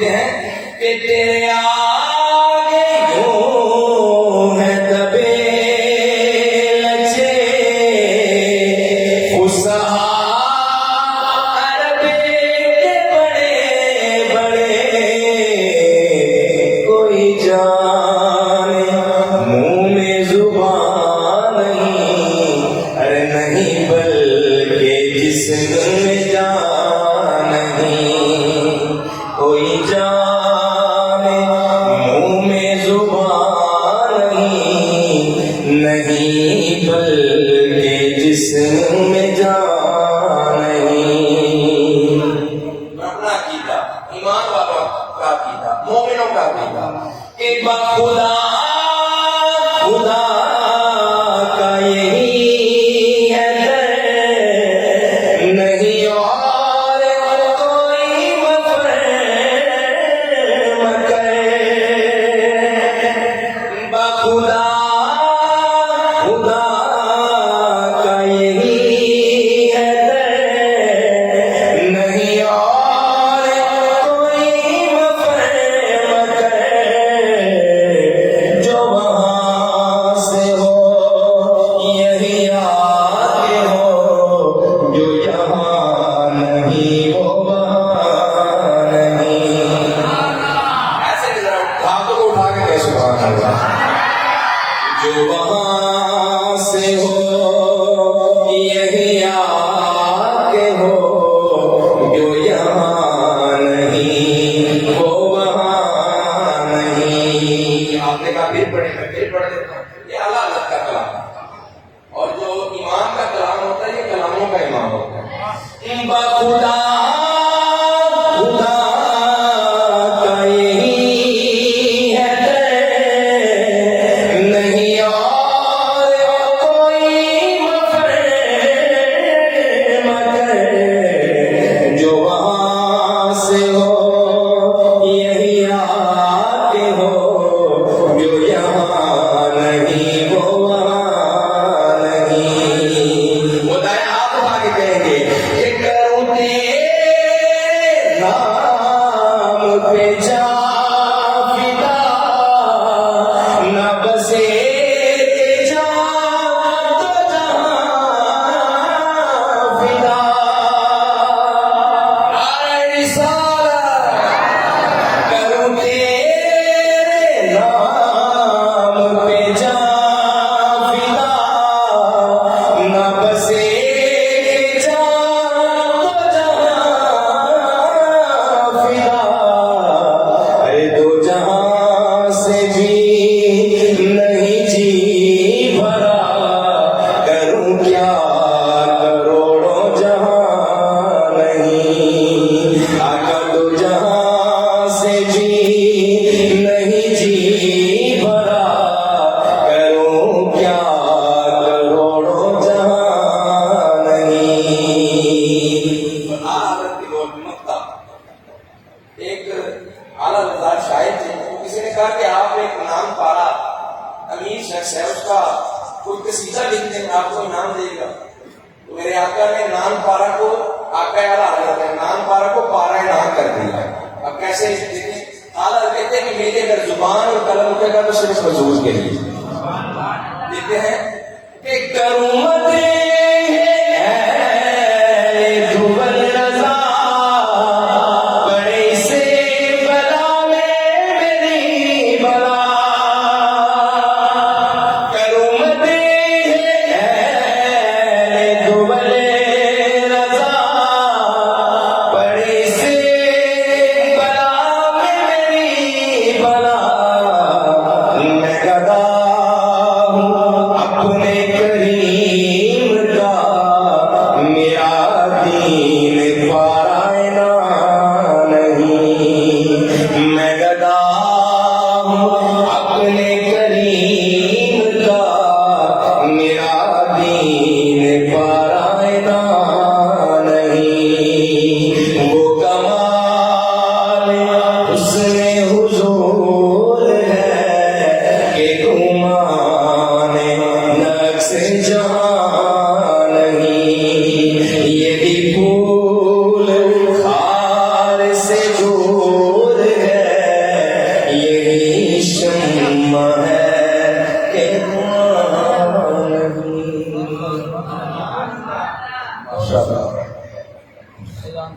دیتے ہیں کہ تیرے آگے یوں ہے دبے لچے فصحاء عربی کے بڑے بڑے کوئی جانے منہ میں زبان نہیں ارے نہیں بلکہ جسم میں جان نہیں کوئی جانے منہ میں زبان نہیں بلکہ جسم میں جان نہیں. اپنا عقیدہ ایمان والوں کا عقیدہ مومنوں کا عقیدہ کہ بخدا خدا کا یہی ہے در نہیں اور کوئی مفہوم کرے بخدا خدا کا یہی ہے در نہیں اور کوئی مفہوم کرے جو وہاں سے ہو یہی آگے ہو جو یہاں نہیں وہ وہاں نہیں. ایسے ذرا ہاتھوں کو اٹھا کے کہہ سبحان اللہ. جو وہاں سے ہو یہی آگے ہو جو یہاں نہیں وہ وہاں نہیں. آپ نے کہا پھر پڑھے میں پھر پڑھ دیتا ہوں. یہ اللہ اللہ کا کلام ہے اور جو امام کا کلام ہوتا ہے یہ کلاموں کا امام ہوتا ہے. بخدا خدا کا یہی ہے در نہیں اور کوئی مفہوم کرے جو وہاں سے ہو یہی آگے ہو جو یہاں نہیں وہ وہاں نہیں. وہ دائیں ہاتھ اٹھا کے کہیں گے کہ کروں تیرے نام پہ جا فدا نہ بسے جا تو جہاں فدا آئے رسالت کروں تیرے نام پہ جا فدا نہ بسے جا تو جہاں فدا ارے دو جہاں سے بھی نہیں جی بھرا کروں کیا کروڑوں جہاں نہیں. آقا دو جہاں سے بھی نہیں جی بھرا کروں کیا کروڑوں جہاں نہیں. حضرت کی دور میں مکہ ایک اعلیٰ مزاج شاعر تھے. تو کسی نے کہا کہ آپ ایک نام پارا امیر شخص ہے اس کا کوئی قصیدہ لکھ دیں آپ کو انعام دے گا. تو میرے آقا نے نام پارا کو آقا اعلیٰ حضرت نے نام پارا کو پارا انعام کر دیا. اب کیسے دیکھیں اعلیٰ کہتے ہیں کہ میری اگر زبان اور قلم اٹھے گا تو صرف حضور کے لیے دیتے ہیں کہ کروں مدے دول رضا بڑے سے بلا میں میری بلا کروں مدے دول رضا بڑے سے بلا میں میری بلا میں گدا ہوں اپنے کریم کا میرا دین پارائنا نہیں. میں گدا ہوں اپنے کریم کا میرا دین پارائنا نہیں. وہ کمال حسن حضور ہے کہ گمان نقص جہاں نہیں. یہ بھی پھول خار سے دور انشاءاللہ.